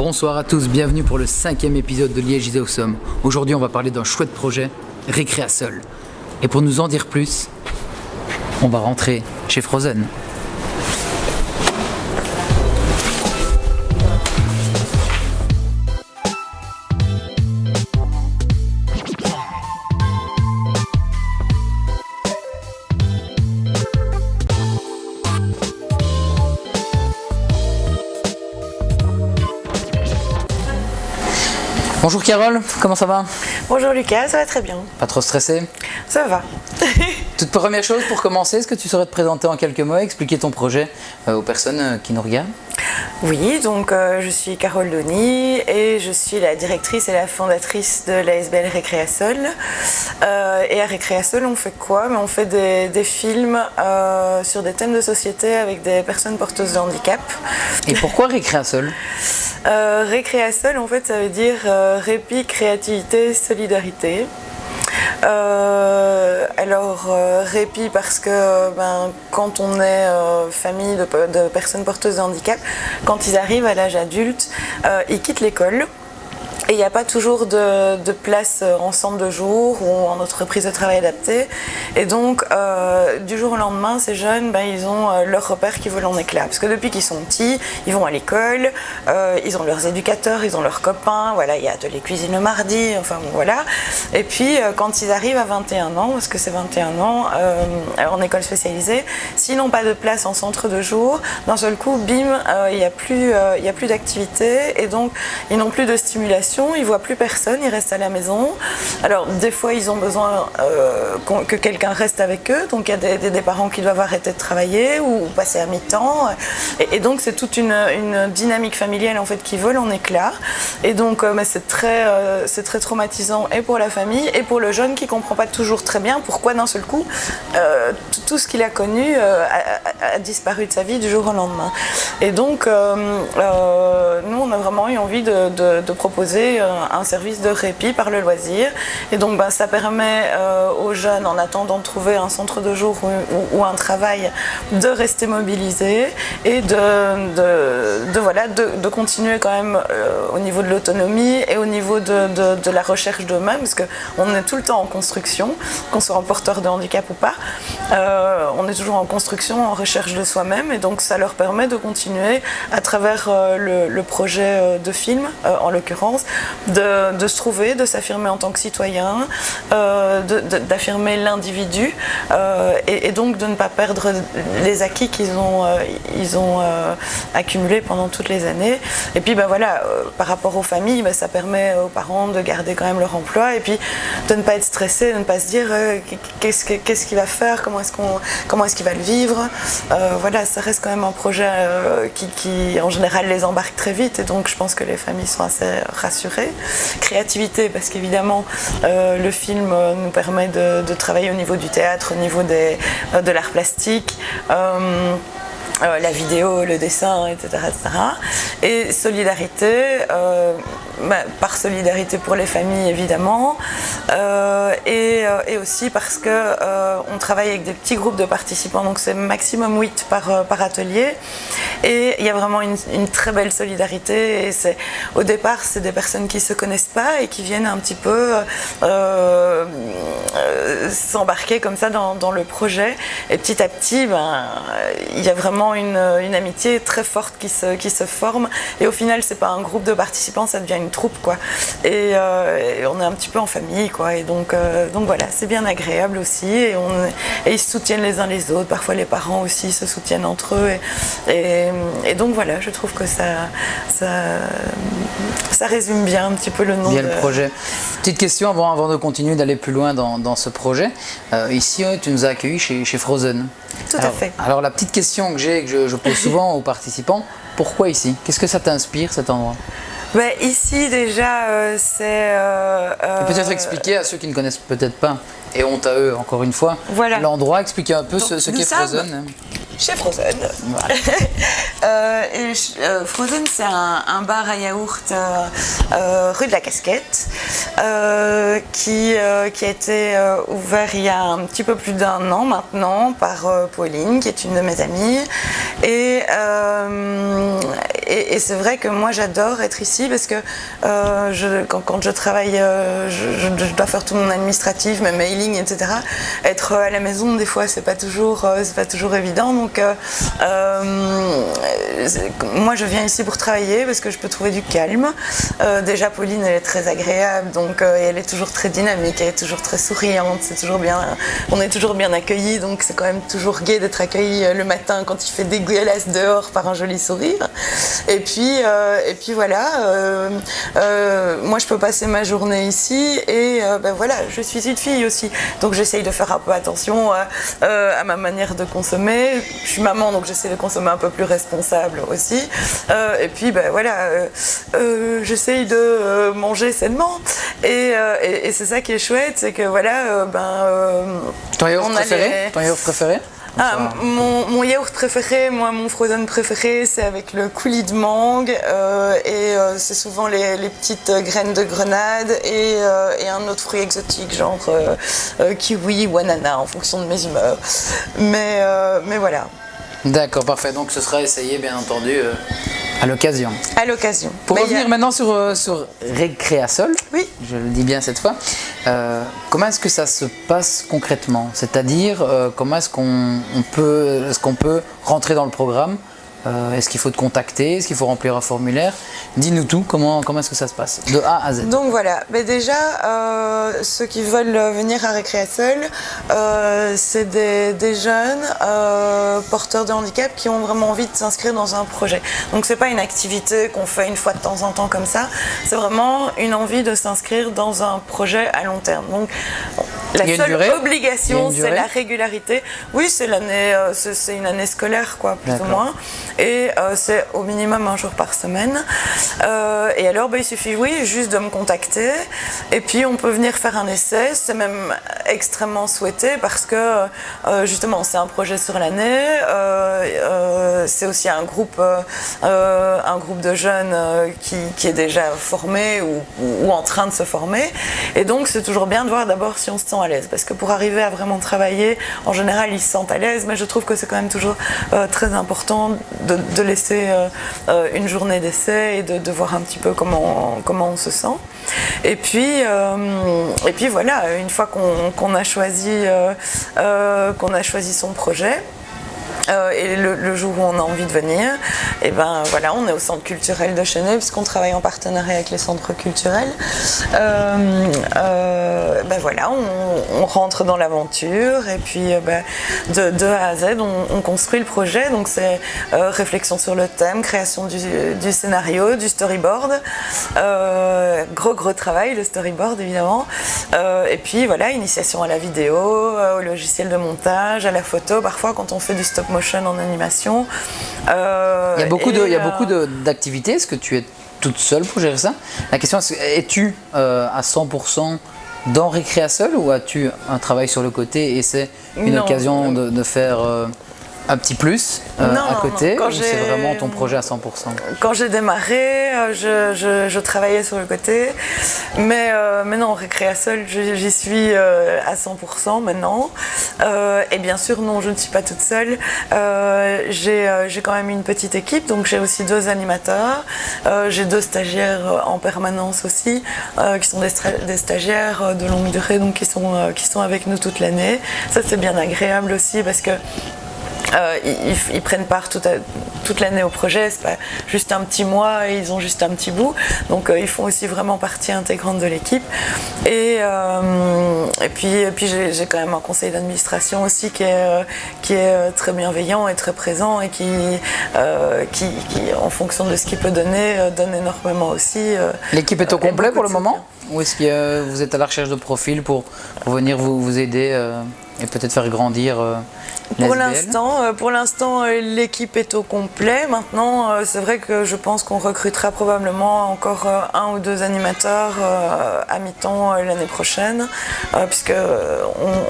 Bonsoir à tous, bienvenue pour le 5e épisode de Liège is Awesome. Aujourd'hui on va parler d'un chouette projet, Récréasol. Et pour nous en dire plus, on va rentrer chez Frozen. Bonjour Carole, comment ça va? Bonjour Lucas, ça va très bien. Pas trop stressé? Ça va. Toute première chose pour commencer, est-ce que tu saurais te présenter en quelques mots et expliquer ton projet aux personnes qui nous regardent? Oui, donc je suis Carole Donny et je suis la directrice et la fondatrice de l'ASBL Récréasol. Et à Récréasol, on fait quoi? On fait des films sur des thèmes de société avec des personnes porteuses de handicap. Et pourquoi Récréasol? Récréasol, en fait, ça veut dire répit, créativité, solidarité. Répit parce que quand on est famille de personnes porteuses de handicap, quand ils arrivent à l'âge adulte, ils quittent l'école. Et il n'y a pas toujours de place en centre de jour ou en entreprise de travail adaptée. Et donc, du jour au lendemain, ces jeunes, ils ont leurs repères qui volent en éclats. Parce que depuis qu'ils sont petits, ils vont à l'école, ils ont leurs éducateurs, ils ont leurs copains. Voilà, il y a atelier cuisine le mardi, enfin bon, voilà. Et puis, quand ils arrivent à 21 ans, parce que c'est 21 ans, en école spécialisée, s'ils n'ont pas de place en centre de jour, d'un seul coup, bim, il n'y a plus d'activité. Et donc, ils n'ont plus de stimulation. Ils ne voient plus personne, ils restent à la maison. Alors, des fois, ils ont besoin que quelqu'un reste avec eux. Donc, il y a des parents qui doivent arrêter de travailler ou passer à mi-temps. Et donc, c'est toute une dynamique familiale en fait, qui vole en éclats. Et donc, c'est très traumatisant et pour la famille et pour le jeune qui ne comprend pas toujours très bien pourquoi d'un seul coup, tout ce qu'il a connu a disparu de sa vie du jour au lendemain. Et donc, nous, on a vraiment eu envie de proposer un service de répit par le loisir. Et donc ça permet aux jeunes, en attendant de trouver un centre de jour ou un travail, de rester mobilisés et de continuer quand même au niveau de l'autonomie et au niveau de la recherche d'eux-mêmes, parce qu'on est tout le temps en construction, qu'on soit porteur de handicap ou pas, on est toujours en construction, en recherche de soi-même, et donc ça leur permet de continuer à travers le projet de film, en l'occurrence, de se trouver, de s'affirmer en tant que citoyen, d'affirmer l'individu et donc de ne pas perdre les acquis qu'ils ont accumulés pendant toutes les années. Et puis par rapport aux familles, ça permet aux parents de garder quand même leur emploi et puis de ne pas être stressé, de ne pas se dire qu'est-ce qu'il va faire, comment est-ce qu'il va le vivre. Ça reste quand même un projet qui en général les embarque très vite, et donc je pense que les familles sont assez rassurées. Créativité, parce qu'évidemment le film nous permet de travailler au niveau du théâtre, au niveau de l'art plastique, la vidéo, le dessin, etc. Et solidarité, par solidarité pour les familles évidemment, et aussi parce qu'on travaille avec des petits groupes de participants, donc c'est maximum 8 par atelier, et il y a vraiment une très belle solidarité. Et au départ, c'est des personnes qui ne se connaissent pas et qui viennent un petit peu s'embarquer comme ça dans le projet, et petit à petit, il y a vraiment une amitié très forte qui se forme, et au final c'est pas un groupe de participants, ça devient une troupe quoi, et on est un petit peu en famille quoi, et donc voilà, c'est bien agréable aussi, et ils se soutiennent les uns les autres, parfois les parents aussi se soutiennent entre eux, et donc voilà, je trouve que ça résume bien un petit peu le nom le projet. Petite question avant de continuer d'aller plus loin dans ce projet. Ici, tu nous as accueillis chez Frozen. Tout à fait. Alors la petite question que je pose souvent aux participants, pourquoi ici? Qu'est-ce que ça t'inspire cet endroit? Ici déjà c'est... peut-être expliquer à ceux qui ne connaissent peut-être pas, et honte à eux encore une fois, l'endroit, expliquer un peu ce qu'est Frozen. Chez Frozen. Voilà. Frozen, c'est un bar à yaourt rue de la Casquette qui a été ouvert il y a un petit peu plus d'1 an maintenant par Pauline, qui est une de mes amies. Et et c'est vrai que moi j'adore être ici parce que quand je travaille, je dois faire tout mon administratif, mes mailings, etc. Être à la maison, des fois, c'est pas toujours évident. Donc, moi, je viens ici pour travailler parce que je peux trouver du calme. Déjà, Pauline, elle est très agréable, donc elle est toujours très dynamique, elle est toujours très souriante. C'est toujours bien, on est toujours bien accueillis, donc c'est quand même toujours gai d'être accueilli le matin quand il fait dégueulasse dehors par un joli sourire. Et puis voilà. Moi, je peux passer ma journée ici et voilà, je suis une fille aussi, donc j'essaye de faire un peu attention à ma manière de consommer. Je suis maman, donc j'essaie de consommer un peu plus responsable aussi. Et puis voilà, j'essaye de manger sainement. Et c'est ça qui est chouette, c'est que voilà, ton yaourt préféré? Mon yaourt préféré, moi mon frozen préféré, c'est avec le coulis de mangue et c'est souvent les petites graines de grenade et un autre fruit exotique genre kiwi ou ananas en fonction de mes humeurs. Mais voilà. D'accord, parfait. Donc ce sera essayé bien entendu à l'occasion. À l'occasion. Pour revenir maintenant sur Récréasol, oui. Je le dis bien cette fois, comment est-ce que ça se passe concrètement? C'est-à-dire, comment est-ce qu'on peut rentrer dans le programme? Est-ce qu'il faut te contacter? Est-ce qu'il faut remplir un formulaire? Dis-nous tout, comment est-ce que ça se passe de A à Z? Donc voilà, déjà, ceux qui veulent venir à Récréasol, c'est des jeunes porteurs de handicap qui ont vraiment envie de s'inscrire dans un projet. Donc c'est pas une activité qu'on fait une fois de temps en temps comme ça, c'est vraiment une envie de s'inscrire dans un projet à long terme. Donc la seule obligation, c'est la régularité. Oui, c'est une année scolaire, quoi, plus ou moins. Et c'est au minimum un jour par semaine. Et alors, il suffit, juste de me contacter. Et puis, on peut venir faire un essai. C'est même extrêmement souhaité parce que, justement, c'est un projet sur l'année. C'est aussi un groupe de jeunes qui est déjà formé ou en train de se former. Et donc, c'est toujours bien de voir d'abord si on se sent à l'aise. Parce que pour arriver à vraiment travailler, en général, ils se sentent à l'aise. Mais je trouve que c'est quand même toujours très important de laisser une journée d'essai et de voir un petit peu comment on se sent. Et puis voilà, une fois qu'on a choisi son projet, et le jour où on a envie de venir, et voilà, on est au centre culturel de Chennai puisqu'on travaille en partenariat avec les centres culturels. Voilà, on rentre dans l'aventure et puis de A à Z on construit le projet. Donc c'est réflexion sur le thème, création du scénario, du storyboard, gros travail, le storyboard évidemment, et puis voilà, initiation à la vidéo, au logiciel de montage, à la photo, parfois quand on fait du stop motion en animation. Il y a beaucoup d'activités. Est-ce que tu es toute seule pour gérer ça? La question est, es-tu à 100% dans Récréasol ou as-tu un travail sur le côté et c'est une occasion de faire un petit plus à côté, ou c'est vraiment ton projet à 100%? Quand j'ai démarré, je travaillais sur le côté, mais non, Récréasol, j'y suis à 100% maintenant. Et bien sûr, non, je ne suis pas toute seule. J'ai quand même une petite équipe, donc j'ai aussi 2 animateurs. J'ai 2 stagiaires en permanence aussi, qui sont des stagiaires de longue durée, donc qui sont avec nous toute l'année. Ça, c'est bien agréable aussi parce que ils prennent part toute l'année au projet, c'est pas juste un petit mois et ils ont juste un petit bout, donc ils font aussi vraiment partie intégrante de l'équipe. Et puis j'ai quand même un conseil d'administration aussi qui est très bienveillant et très présent et qui en fonction de ce qu'il peut donner, donne énormément aussi. L'équipe est au complet pour le moment, ou est-ce que vous êtes à la recherche de profils pour venir vous aider et peut-être faire grandir Pour l'instant, l'équipe est au complet. Maintenant, c'est vrai que je pense qu'on recrutera probablement encore 1 ou 2 animateurs à mi-temps l'année prochaine, puisque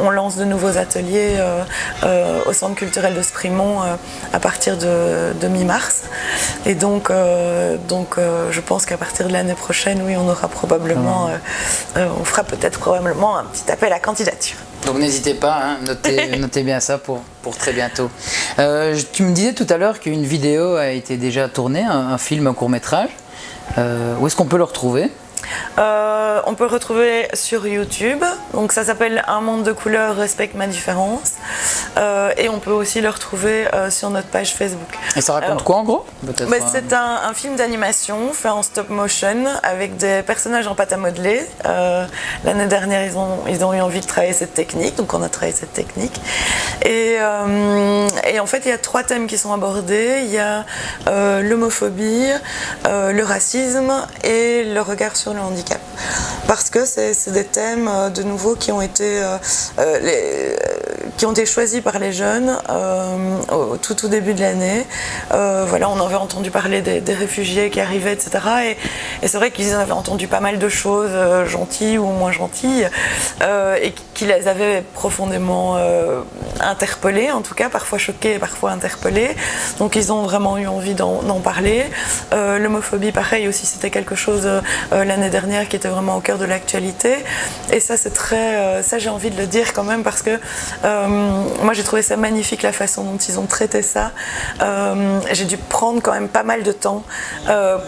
on lance de nouveaux ateliers au centre culturel de Sprimont à partir de mi-mars. Et donc je pense qu'à partir de l'année prochaine, oui, on aura probablement, on fera peut-être probablement un petit appel à candidature. Donc n'hésitez pas, hein, notez bien ça pour très bientôt. Tu me disais tout à l'heure qu'une vidéo a été déjà tournée, un film, un court-métrage. Où est-ce qu'on peut le retrouver ? On peut le retrouver sur YouTube, donc ça s'appelle Un monde de couleurs, respecte ma différence, et on peut aussi le retrouver sur notre page Facebook. Et ça raconte quoi en gros ? C'est un film d'animation fait en stop motion avec des personnages en pâte à modeler. L'année dernière ils ont eu envie de travailler cette technique, donc on a travaillé cette technique. Et en fait il y a 3 thèmes qui sont abordés, il y a l'homophobie, le racisme et le regard sur le handicap. Parce que c'est des thèmes de nouveau qui ont été choisis par les jeunes au tout début de l'année. Voilà, on avait entendu parler des réfugiés qui arrivaient, etc. Et c'est vrai qu'ils avaient entendu pas mal de choses gentilles ou moins gentilles et qui les avaient profondément interpellés, en tout cas, parfois choqués, parfois interpellés. Donc ils ont vraiment eu envie d'en parler. L'homophobie, pareil aussi, c'était quelque chose l'année dernière qui était vraiment au cœur de l'actualité. Et ça, c'est très... ça, j'ai envie de le dire quand même parce que moi, j'ai trouvé ça magnifique, la façon dont ils ont traité ça. J'ai dû prendre quand même pas mal de temps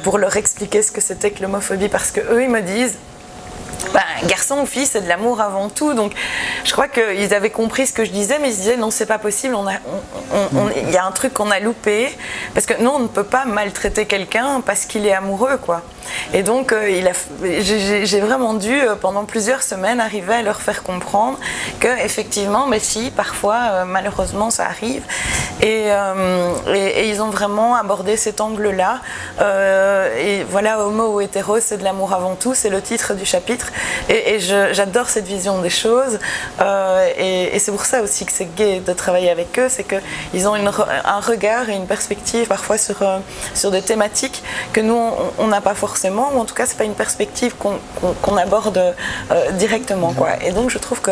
pour leur expliquer ce que c'était que l'homophobie parce qu'eux, ils me disent garçon ou fille, c'est de l'amour avant tout. Donc, je crois qu'ils avaient compris ce que je disais, mais ils se disaient non, c'est pas possible. Il y a un truc qu'on a loupé parce que nous, on ne peut pas maltraiter quelqu'un parce qu'il est amoureux, quoi. Et donc, j'ai vraiment dû pendant plusieurs semaines arriver à leur faire comprendre que effectivement, mais si, parfois, malheureusement, ça arrive. Et ils ont vraiment abordé cet angle-là. Et voilà, homo ou hétéro, c'est de l'amour avant tout. C'est le titre du chapitre. Et j'adore cette vision des choses et c'est pour ça aussi que c'est gai de travailler avec eux, c'est qu'ils ont un regard et une perspective parfois sur des thématiques que nous on n'a pas forcément, ou en tout cas c'est pas une perspective qu'on aborde directement, quoi. Et donc je trouve que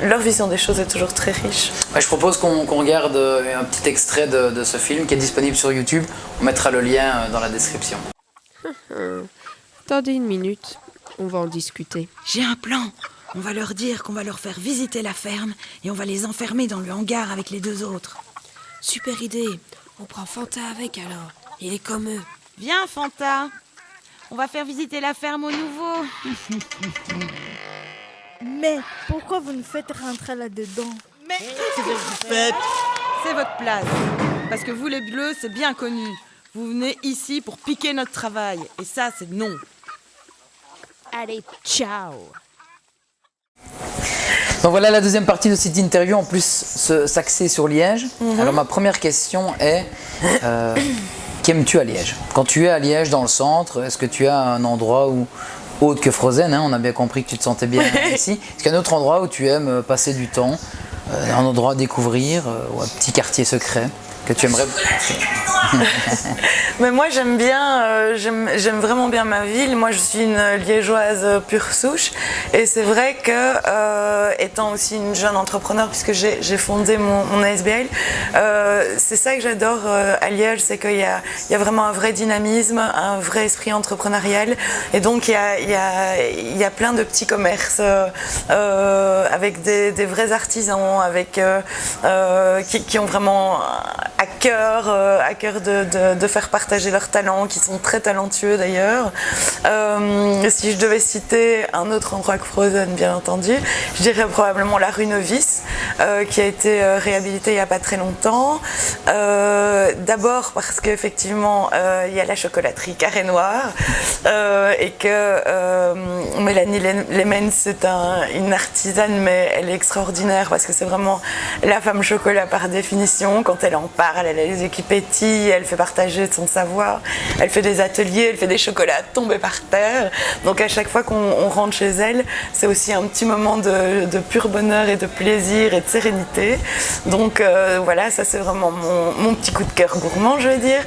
leur vision des choses est toujours très riche. Je propose qu'on regarde un petit extrait de ce film qui est disponible sur YouTube. On mettra le lien dans la description. Attendez une minute. On va en discuter. J'ai un plan. On va leur dire qu'on va leur faire visiter la ferme et on va les enfermer dans le hangar avec les 2 autres. Super idée. On prend Fanta avec alors. Il est comme eux. Viens, Fanta. On va faire visiter la ferme aux nouveaux. Mais pourquoi vous nous faites rentrer là-dedans ? Mais qu'est-ce que vous faites ? C'est votre place. Parce que vous, les bleus, c'est bien connu. Vous venez ici pour piquer notre travail. Et ça, c'est non. Allez, ciao. Donc voilà la deuxième partie de cette interview, en plus s'axer sur Liège. Alors ma première question est, qu'aimes-tu à Liège ? Quand tu es à Liège dans le centre, est-ce que tu as un endroit où, autre que Frozen, on a bien compris que tu te sentais bien ici, est-ce qu'il y a un autre endroit où tu aimes passer du temps, un endroit à découvrir, ou un petit quartier secret que tu aimerais... Mais moi j'aime bien, j'aime vraiment bien ma ville. Moi je suis une liégeoise pure souche et c'est vrai que étant aussi une jeune entrepreneur puisque j'ai fondé mon ASBL, c'est ça que j'adore à Liège, c'est qu'il y a vraiment un vrai dynamisme, un vrai esprit entrepreneurial et donc il y a plein de petits commerces avec des vrais artisans, avec qui ont vraiment à cœur de faire partager leurs talents, qui sont très talentueux d'ailleurs. Si je devais citer un autre endroit que Frozen, bien entendu, je dirais probablement la rue Novice, qui a été réhabilitée il n'y a pas très longtemps. D'abord parce qu'effectivement, il y a la chocolaterie Carré Noir, et que Mélanie Lemens, c'est une artisane, mais elle est extraordinaire parce que c'est vraiment la femme chocolat par définition. Quand elle en parle, elle a les yeux qui pétillent, elle fait partager son savoir, elle fait des ateliers, elle fait des chocolats tombés par terre. Donc à chaque fois qu'on rentre chez elle, c'est aussi un petit moment de pur bonheur et de plaisir et de sérénité. Donc voilà, ça c'est vraiment mon petit coup de cœur gourmand, je vais dire.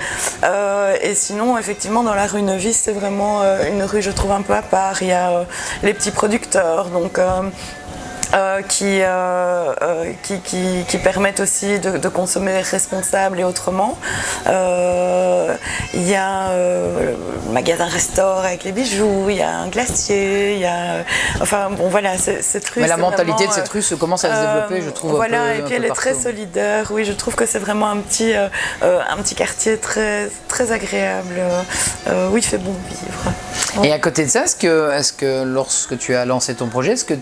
Et sinon, effectivement, dans la rue Novice, c'est vraiment une rue, je trouve, un peu à part. Il y a les petits producteurs, donc qui permettent aussi de consommer responsable et autrement. Il y a le magasin Restaure avec les bijoux, il y a un glacier, il y a... Enfin bon voilà, cette rue... Mais la mentalité vraiment, de cette rue commence à se développer, je trouve. Voilà, et puis elle est très solidaire. Oui, je trouve que c'est vraiment un petit quartier très, très agréable. Oui, il fait bon vivre. Et à côté de ça, est-ce que lorsque tu as lancé ton projet, est-ce que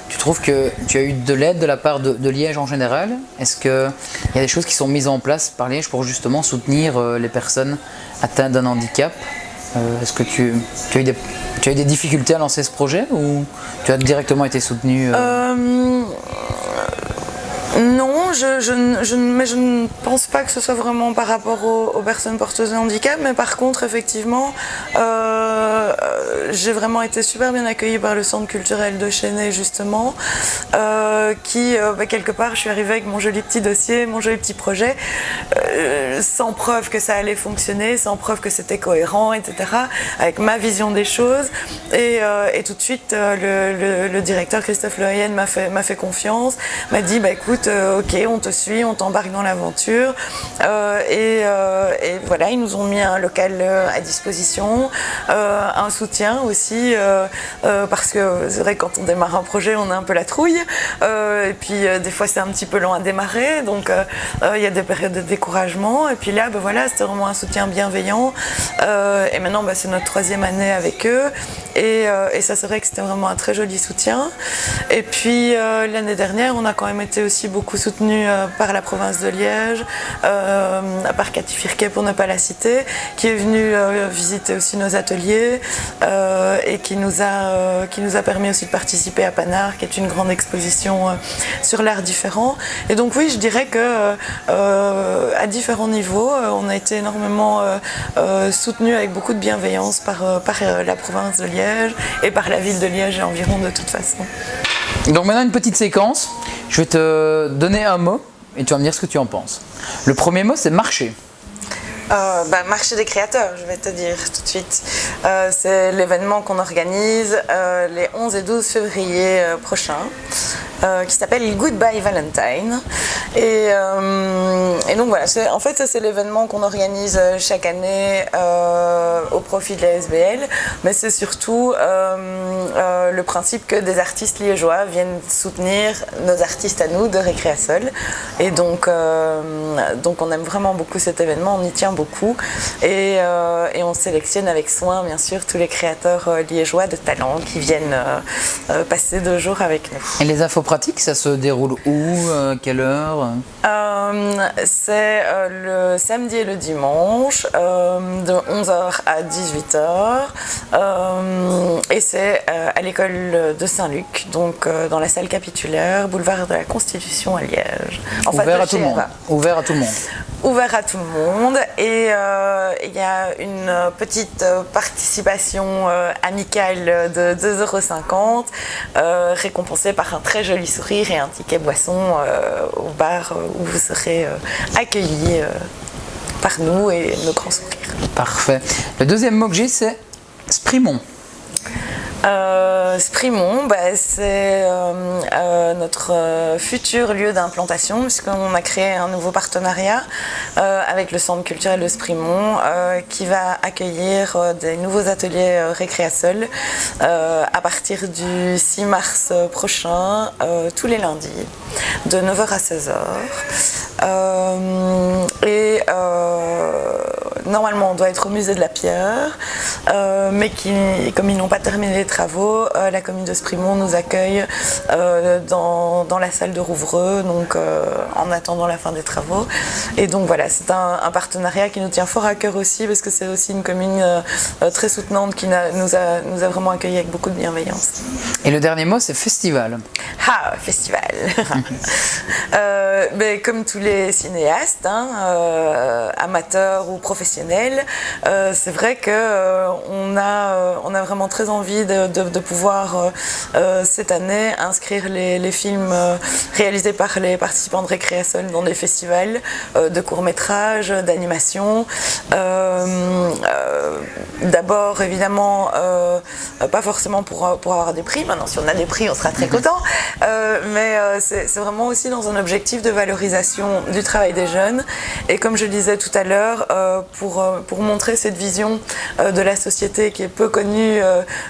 tu trouves que tu as eu de l'aide de la part de Liège en général? Est-ce qu'il y a des choses qui sont mises en place par Liège pour justement soutenir les personnes atteintes d'un handicap? Est-ce que tu as eu des difficultés à lancer ce projet ou tu as directement été soutenu Non, mais je ne pense pas que ce soit vraiment par rapport aux personnes porteuses de handicap, mais par contre, effectivement, j'ai vraiment été super bien accueillie par le centre culturel de Chênay, justement, qui, quelque part, je suis arrivée avec mon joli petit dossier, mon joli petit projet, sans preuve que ça allait fonctionner, sans preuve que c'était cohérent, etc., avec ma vision des choses. Et tout de suite, le directeur Christophe Leyen m'a fait confiance, m'a dit, écoute, ok, on te suit, on t'embarque dans l'aventure. Et voilà, ils nous ont mis un local à disposition, un soutien aussi, parce que c'est vrai que quand on démarre un projet, on a un peu la trouille. Et puis des fois, c'est un petit peu long à démarrer, donc il y a des périodes de découragement. Et puis là, voilà, c'était vraiment un soutien bienveillant. Et maintenant, c'est notre 3e année avec eux. Et ça, c'est vrai que c'était vraiment un très joli soutien. Et puis l'année dernière, on a quand même été aussi beaucoup soutenu par la province de Liège, par Cathy Firquet pour ne pas la citer, qui est venue visiter aussi nos ateliers et qui nous a permis aussi de participer à Panard, qui est une grande exposition sur l'art différent. Et donc oui, je dirais que à différents niveaux, on a été énormément soutenu avec beaucoup de bienveillance par la province de Liège et par la ville de Liège et environ de toute façon. Donc maintenant une petite séquence, je vais te donner un mot et tu vas me dire ce que tu en penses. Le premier mot c'est marché. Marché des créateurs, je vais te dire tout de suite. C'est l'événement qu'on organise les 11 et 12 février prochains, qui s'appelle Goodbye Valentine. Et donc voilà, en fait c'est l'événement qu'on organise chaque année au profit de la SBL, mais c'est surtout le principe que des artistes liégeois viennent soutenir nos artistes à nous de Récréasol. Et donc on aime vraiment beaucoup cet événement, on y tient beaucoup. Et on sélectionne avec soin, bien sûr, tous les créateurs liégeois de talent qui viennent passer 2 jours avec nous. Et les infos pratiques, ça se déroule où, quelle heure? C'est le samedi et le dimanche, de 11h à 18h. Et c'est à l'école de Saint-Luc, donc dans la salle capitulaire, boulevard de la Constitution à Liège. Ouvert à tout le monde. Ouvert à tout le monde. Ouvert à tout le monde. Et il y a une petite participation amicale de 2,50 €, récompensée par un très joli sourire et un ticket boisson au bar où vous serez accueillis par nous et nos grands sourires. Parfait. Le deuxième mot que j'ai, c'est Sprimont. Sprimont, c'est notre futur lieu d'implantation, puisqu'on a créé un nouveau partenariat avec le centre culturel de Sprimont qui va accueillir des nouveaux ateliers Récréasol à partir du 6 mars prochain, tous les lundis, de 9h à 16h. Normalement, on doit être au musée de la Pierre, mais comme ils n'ont pas terminé les travaux, la commune de Sprimont nous accueille dans la salle de Rouvreux, donc en attendant la fin des travaux. Et donc voilà, c'est un partenariat qui nous tient fort à cœur aussi, parce que c'est aussi une commune très soutenante qui nous a vraiment accueillis avec beaucoup de bienveillance. Et le dernier mot, c'est festival. Ah, festival. Comme tous les cinéastes, amateurs ou professionnels, c'est vrai que on a vraiment très envie de pouvoir cette année inscrire les films réalisés par les participants de Récréasol dans des festivals de courts-métrages, d'animation. D'abord, évidemment, pas forcément pour avoir des prix. Maintenant, si on a des prix, on sera très content. Mais c'est vraiment aussi dans un objectif de valorisation du travail des jeunes. Et comme je le disais tout à l'heure, pour montrer cette vision de la société qui est peu connue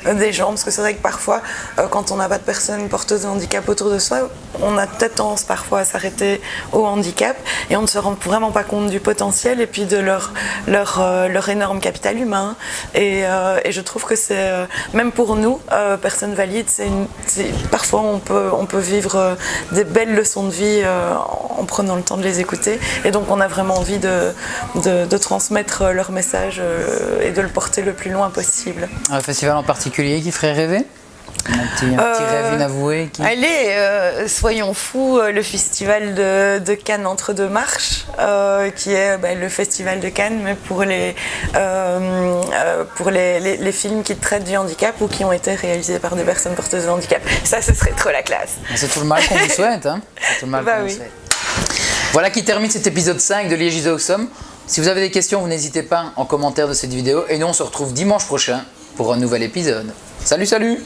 des gens, parce que c'est vrai que parfois, quand on n'a pas de personnes porteuses de handicap autour de soi, on a peut-être tendance parfois à s'arrêter au handicap et on ne se rend vraiment pas compte du potentiel et puis de leur énorme capital humain. Et je trouve que c'est, même pour nous, personnes valides, parfois on peut vivre des belles leçons de vie en prenant le temps de les écouter. Et donc on a vraiment envie de transmettre leur message et de le porter le plus loin possible. Un festival en particulier qui ferait rêver ? Un petit rêve inavoué qui... Allez, soyons fous, le festival de Cannes entre deux marches, qui est le festival de Cannes, mais pour les films qui traitent du handicap ou qui ont été réalisés par des personnes porteuses de handicap. Ça, ce serait trop la classe. C'est tout le mal qu'on vous souhaite. Hein. C'est tout le mal qu'on vous souhaite. Voilà qui termine cet épisode 5 de Liège is Awesome. Si vous avez des questions, vous n'hésitez pas en commentaire de cette vidéo. Et nous, on se retrouve dimanche prochain pour un nouvel épisode. Salut, salut!